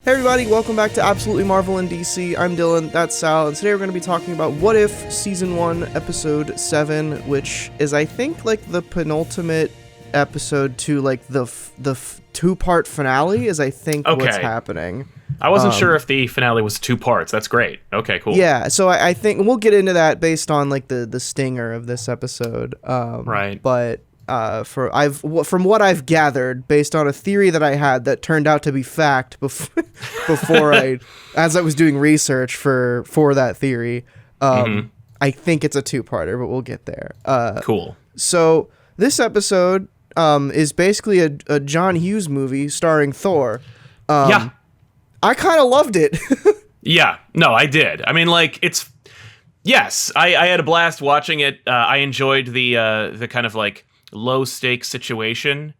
Hey everybody, welcome back to Absolutely Marvel and DC. I'm Dylan, that's Sal, and today we're going to be talking about What If Season 1, Episode 7, which is, I think, like the penultimate episode to, like, the two-part finale is, I think, what's happening. I wasn't sure if the finale was 2 parts. That's great. Okay, cool. Yeah, so I think we'll get into that based on, like, the stinger of this episode. Right. But from what I've gathered, based on a theory that I had that turned out to be fact before as I was doing research for that theory, I think it's a 2-parter, but we'll get there. Cool. So this episode is basically a John Hughes movie starring Thor. Yeah. I kind of loved it. Yeah. No, I did. I mean, like, yes, I had a blast watching it. I enjoyed the kind of, like, low-stakes situation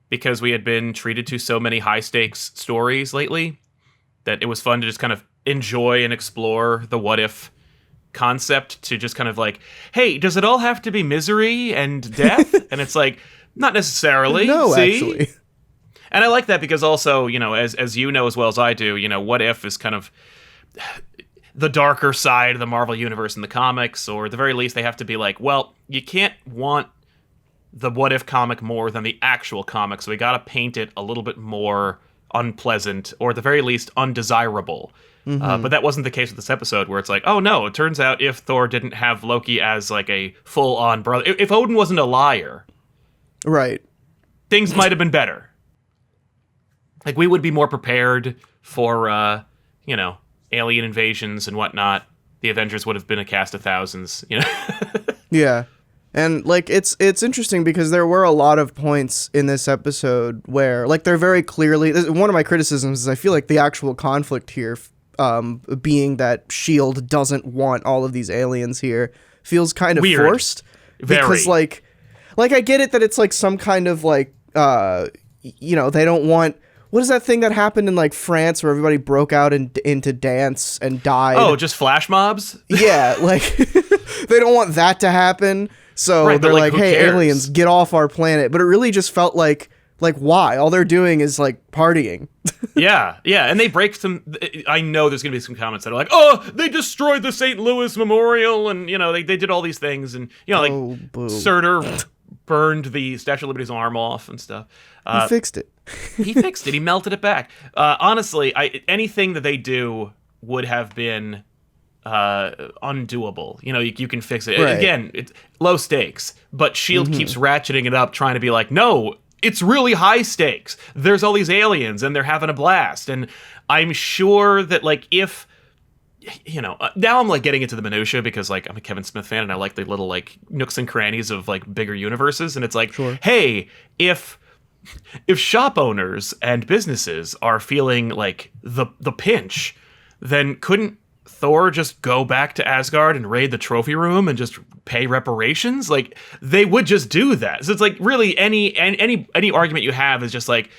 because we had been treated to so many high-stakes stories lately that it was fun to just kind of enjoy and explore the what-if concept to just kind of like, hey, does it all have to be misery and death? And it's like, not necessarily. No, see? actually. And I like that because also, you know, as you know as well as I do, you know, what if is kind of the darker side of the Marvel universe in the comics, or at the very least they have to be like, well, you can't want the what if comic more than the actual comic, so we gotta paint it a little bit more unpleasant, or at the very least undesirable. But that wasn't the case with this episode, where it's like, oh no, it turns out if Thor didn't have Loki as like a full-on brother, if Odin wasn't a liar, right, things might have been better. Like, we would be more prepared for, you know, alien invasions and whatnot. The Avengers would have been a cast of thousands, you know? Yeah. And, like, it's interesting because there were a lot of points in this episode where, like, they're very clearly... One of my criticisms is I feel like the actual conflict here, being that S.H.I.E.L.D. doesn't want all of these aliens here, feels kind of weird. Forced. Very. Because, like, I get it that it's, like, some kind of, like, you know, they don't want... What is that thing that happened in, like, France where everybody broke out into dance and died? Oh, just flash mobs? Yeah, like, they don't want that to happen. So right, they're like, who hey, cares? aliens, get off our planet. But it really just felt like why? All they're doing is, like, partying. Yeah. And they break some... I know there's going to be some comments that are like, oh, they destroyed the St. Louis Memorial, and, you know, they did all these things, and, you know, like, Surtur burned the Statue of Liberty's arm off and stuff. He fixed it. He fixed it. He melted it back. Honestly, anything that they do would have been undoable. You know, you can fix it. Right. Again, it's low stakes, but S.H.I.E.L.D. keeps ratcheting it up, trying to be like, no, it's really high stakes. There's all these aliens, and they're having a blast. And I'm sure that, like, if... You know, now I'm, like, getting into the minutia because, like, I'm a Kevin Smith fan, and I like the little, like, nooks and crannies of, like, bigger universes. And it's like, hey, if shop owners and businesses are feeling like the pinch, then couldn't Thor just go back to Asgard and raid the trophy room and just pay reparations? Like, they would just do that. So it's like, really, any argument you have is just like,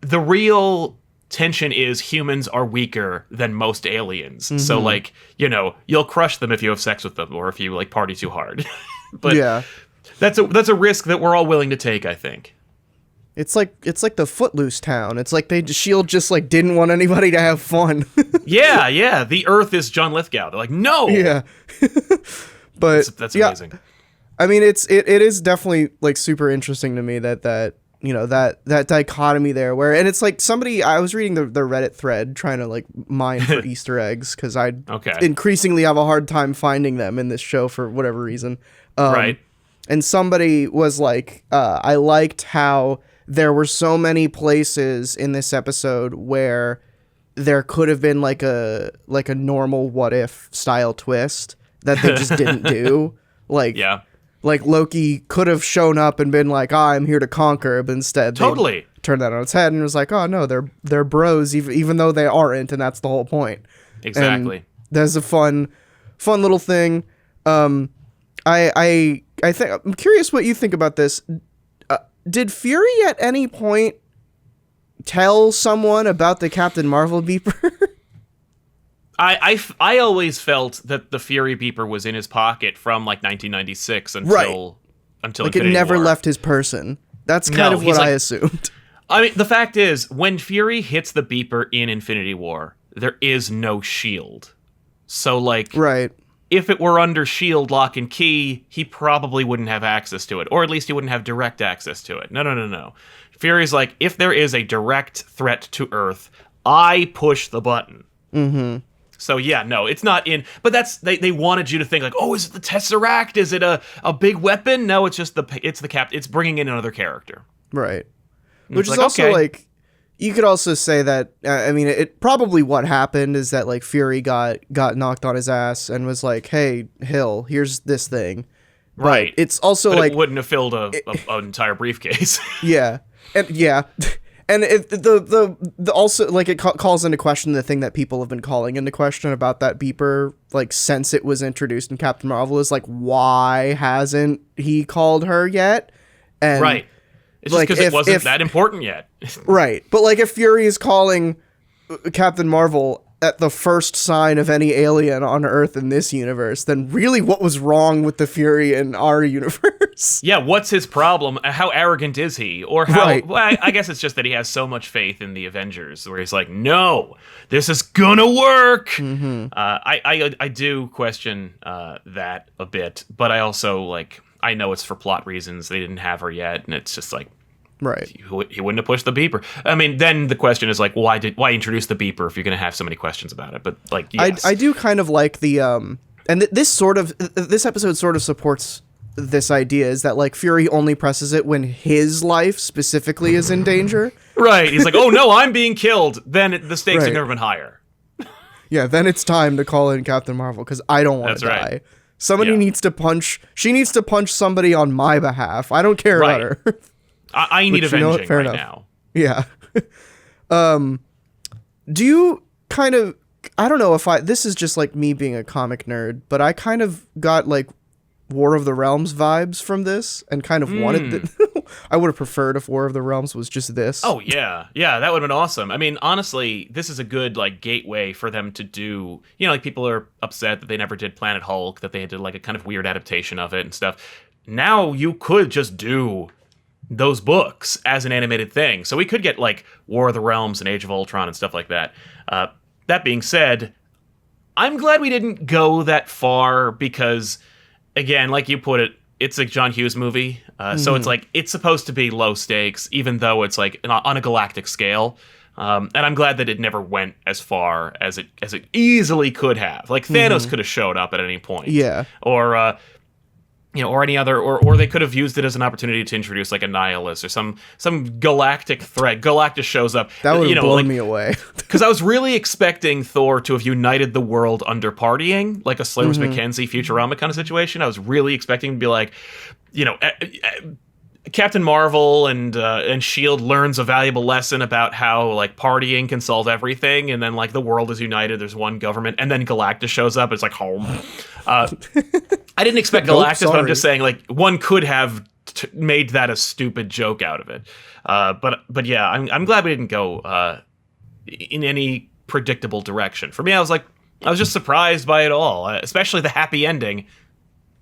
the real tension is humans are weaker than most aliens. So, like, you know, you'll crush them if you have sex with them or if you, like, party too hard. But yeah, that's a risk that we're all willing to take, I think. It's like the Footloose town. It's like S.H.I.E.L.D. just, like, didn't want anybody to have fun. Yeah. The Earth is John Lithgow. They're like, no. Yeah. But that's amazing. I mean, it is definitely, like, super interesting to me that you know, that dichotomy there where, and it's like I was reading the Reddit thread trying to, like, mine for Easter eggs because I increasingly have a hard time finding them in this show for whatever reason. Right. And somebody was like, I liked how there were so many places in this episode where there could have been like a normal what if style twist that they just didn't do. Like, yeah. Like, Loki could have shown up and been like, I'm here to conquer, but instead they turned that on its head and was like, oh no, they're bros even though they aren't, and that's the whole point. Exactly. And there's a fun little thing. I think I'm curious what you think about this. Did Fury at any point tell someone about the Captain Marvel beeper? I always felt that the Fury beeper was in his pocket from, like, 1996 until like, it never left his person. That's kind of what I assumed. I mean, the fact is, when Fury hits the beeper in Infinity War, there is no shield. So, like, Right. if it were under shield lock and key, he probably wouldn't have access to it, or at least he wouldn't have direct access to it. No. Fury's like, if there is a direct threat to Earth, I push the button. Mm-hmm. So yeah, no, it's not in. But that's they wanted you to think like, oh, is it the Tesseract? Is it a big weapon? No, it's just It's bringing in another character. Right. And Which it's is like, also okay. like, you could also say that, I mean, it probably what happened is that like Fury got knocked on his ass and was like, hey, Hill, here's this thing. But Right. it's also But like, it wouldn't have filled an entire briefcase. yeah. And yeah. And the also like it calls into question the thing that people have been calling into question about that beeper, like since it was introduced in Captain Marvel, is like, why hasn't he called her yet? And Right. It's just like, because it wasn't that important yet. right. But like if Fury is calling Captain Marvel at the first sign of any alien on Earth in this universe, then really what was wrong with the Fury in our universe? Yeah, what's his problem? How arrogant is he? Or how? Right. Well, I guess it's just that he has so much faith in the Avengers, where he's like, "No, this is gonna work." Mm-hmm. I do question that a bit, but I also like I know it's for plot reasons. They didn't have her yet, and it's just like. Right. He wouldn't have pushed the beeper. I mean, then the question is like, why introduce the beeper if you're going to have so many questions about it? But like, yes. I do kind of like the and this episode sort of supports this idea is that like Fury only presses it when his life specifically is in danger. Right. He's like, oh no, I'm being killed. Then the stakes Right. have never been higher. Yeah. Then it's time to call in Captain Marvel because I don't want to That's die. right. Somebody Yeah. needs to punch. She needs to punch somebody on my behalf. I don't care Right. about her. I need Which, you know what, avenging fair right enough. now. Yeah. Do you kind of, I don't know if this is just like me being a comic nerd, but I kind of got like War of the Realms vibes from this and kind of wanted I would have preferred if War of the Realms was just this. Oh yeah, that would have been awesome. I mean, honestly, this is a good like gateway for them to do. You know, like people are upset that they never did Planet Hulk, that they did like a kind of weird adaptation of it and stuff. Now you could just do those books as an animated thing. So we could get like War of the Realms and Age of Ultron and stuff like that. That being said, I'm glad we didn't go that far because, again, like you put it, it's a John Hughes movie. So it's like, it's supposed to be low stakes, even though it's like on a galactic scale. And I'm glad that it never went as far as it easily could have. Like Thanos could have showed up at any point. Yeah. Or, or any other, or they could have used it as an opportunity to introduce like a nihilist or some galactic threat. Galactus shows up. That would have blown like, me away. Because I was really expecting Thor to have united the world under partying, like a Slurs McKenzie Futurama kind of situation. I was really expecting to be like, Captain Marvel and S.H.I.E.L.D. learns a valuable lesson about how like partying can solve everything, and then like the world is united, there's one government, and then Galactus shows up, it's like home. I didn't expect Galactus, but I'm just saying like one could have made that a stupid joke out of it. But yeah, I'm glad we didn't go in any predictable direction. For me, I was just surprised by it all, especially the happy ending.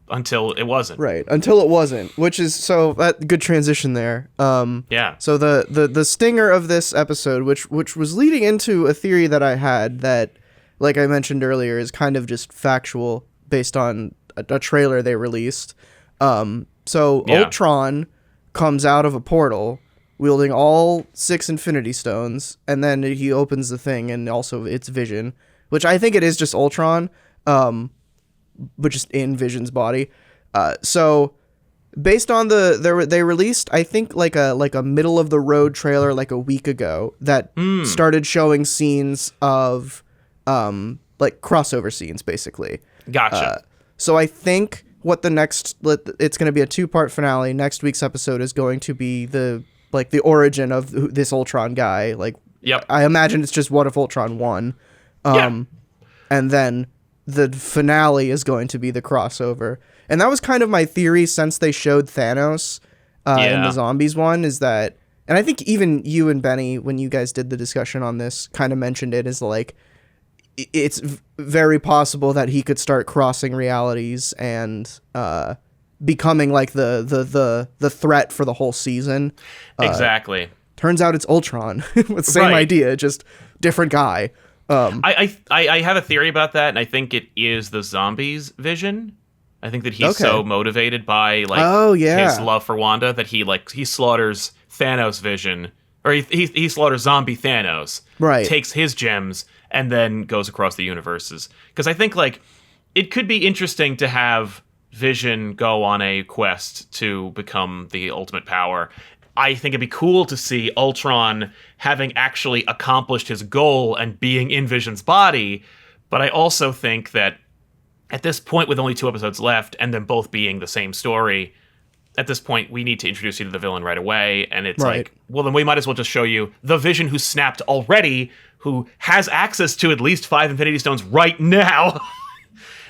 Until it wasn't. Right. Until it wasn't, which is so that good transition there. Yeah. So the stinger of this episode, which was leading into a theory that I had that, like I mentioned earlier, is kind of just factual based on a trailer they released. So Yeah. Ultron comes out of a portal wielding all 6 Infinity Stones, and then he opens the thing and also it's Vision, which I think it is just Ultron. But just in Vision's body. So based on they released, I think like a middle of the road trailer like a week ago that started showing scenes of like crossover scenes basically. Gotcha. So I think what it's going to be a 2-part finale. Next week's episode is going to be the origin of this Ultron guy. Like, Yep. I imagine it's just what if Ultron won. And then the finale is going to be the crossover. And that was kind of my theory since they showed Thanos in the zombies one, is that, and I think even you and Benny, when you guys did the discussion on this, kind of mentioned it, is like, it's very possible that he could start crossing realities and becoming like the threat for the whole season. Exactly. turns out it's Ultron. With same Right. idea, just different guy. I have a theory about that, and I think it is the zombies' vision. I think that he's so motivated by like his love for Wanda that he slaughters Thanos' vision, or he slaughters zombie Thanos, right? Takes his gems and then goes across the universes. Because I think like it could be interesting to have Vision go on a quest to become the ultimate power. I think it'd be cool to see Ultron having actually accomplished his goal and being in Vision's body. But I also think that at this point, with only 2 episodes left, and them both being the same story, at this point, we need to introduce you to the villain right away. And it's like, well, then we might as well just show you the Vision who snapped already, who has access to at least 5 Infinity Stones right now.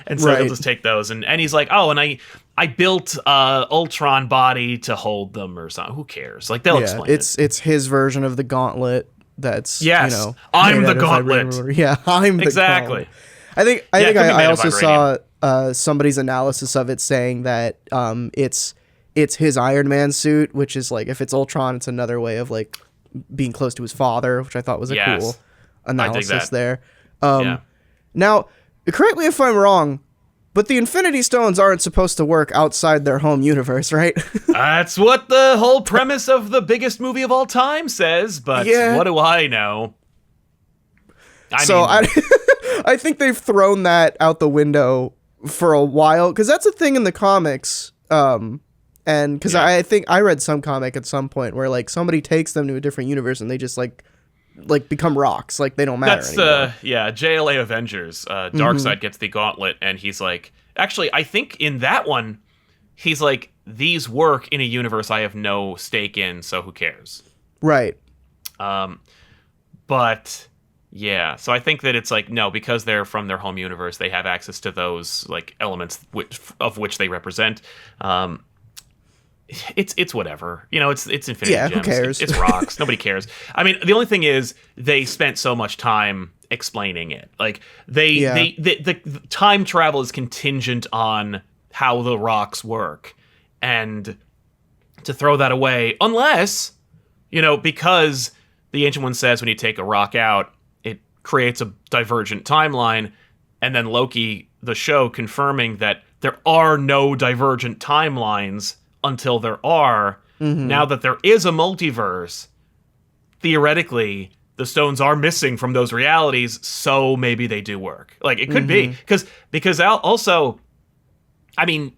And so he'll just take those. And he's like, oh, and I built Ultron body to hold them or something. Who cares? Like, they'll explain it. It's his version of the gauntlet that's, I'm the gauntlet. Yeah, I'm the Exactly. gauntlet. I also saw somebody's analysis of it saying that it's his Iron Man suit, which is like, if it's Ultron, it's another way of like being close to his father, which I thought was a cool analysis there. Now, correct me if I'm wrong, but the Infinity Stones aren't supposed to work outside their home universe, right? That's what the whole premise of the biggest movie of all time says, but what do I know? I think they've thrown that out the window for a while, because that's a thing in the comics. And because I think I read some comic at some point where like somebody takes them to a different universe and they just like become rocks, like they don't matter anymore. JLA Avengers. Darkseid gets the gauntlet, and he's like, actually, I think in that one, he's like, these work in a universe I have no stake in, so who cares? Right. But yeah, so I think that it's like, no, because they're from their home universe, they have access to those like elements of which they represent. It's whatever, it's Infinity Gems. Who cares? It's rocks. Nobody cares. I mean, the only thing is they spent so much time explaining it. Like the time travel is contingent on how the rocks work, and to throw that away, unless because the Ancient One says when you take a rock out, it creates a divergent timeline, and then Loki, the show, confirming that there are no divergent timelines until there are. Now that there is a multiverse, theoretically, the stones are missing from those realities, so maybe they do work. Like, it could be. Because also, I mean,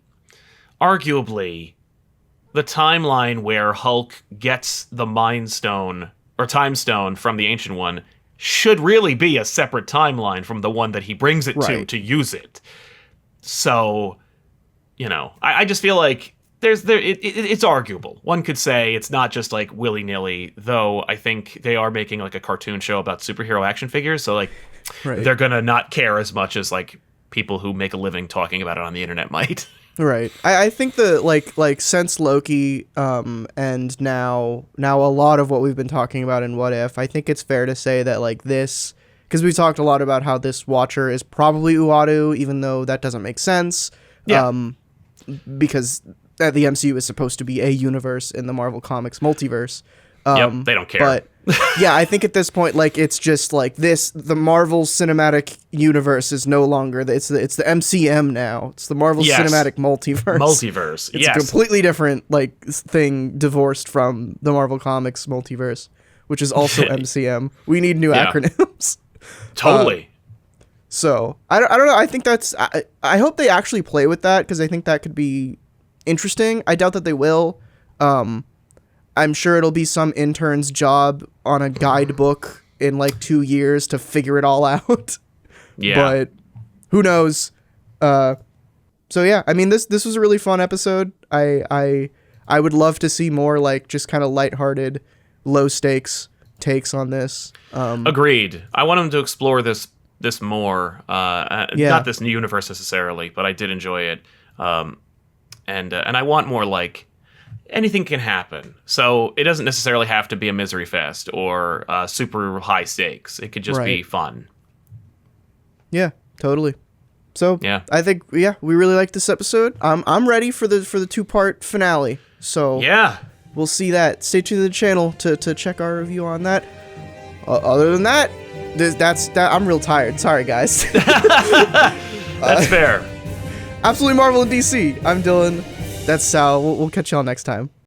arguably, the timeline where Hulk gets the Mind Stone, or Time Stone, from the Ancient One, should really be a separate timeline from the one that he brings it to use it. So, I just feel like it's arguable. One could say it's not just like willy-nilly, though I think they are making like a cartoon show about superhero action figures, so like they're gonna not care as much as like people who make a living talking about it on the internet might. Right. I think the like since Loki and now a lot of what we've been talking about in What If, I think it's fair to say that like this, because we talked a lot about how this Watcher is probably Uatu, even though that doesn't make sense. Because the MCU is supposed to be a universe in the Marvel Comics multiverse. They don't care. But yeah, I think at this point, like, it's just like the Marvel Cinematic Universe is no longer it's the MCM now. It's the Marvel Cinematic Multiverse. It's a completely different like thing, divorced from the Marvel Comics multiverse, which is also MCM. We need new acronyms. Totally. So I don't know. I think that's. I hope they actually play with that, because I think that could be interesting. I doubt that they will. I'm sure it'll be some intern's job on a guidebook in like 2 years to figure it all out. Yeah. But who knows? So yeah, I mean, this was a really fun episode. I would love to see more like just kind of lighthearted, low stakes takes on this. Agreed. I want them to explore this more. Not this new universe necessarily, but I did enjoy it. And I want more like anything can happen. So it doesn't necessarily have to be a misery fest or super high stakes. It could just be fun. Yeah, totally. So I think we really like this episode. I'm ready for the 2-part finale. So we'll see that. Stay tuned to the channel to check our review on that. Other than that, that's that. I'm real tired. Sorry, guys. That's fair. Absolutely Marvel and DC. I'm Dylan. That's Sal. We'll catch y'all next time.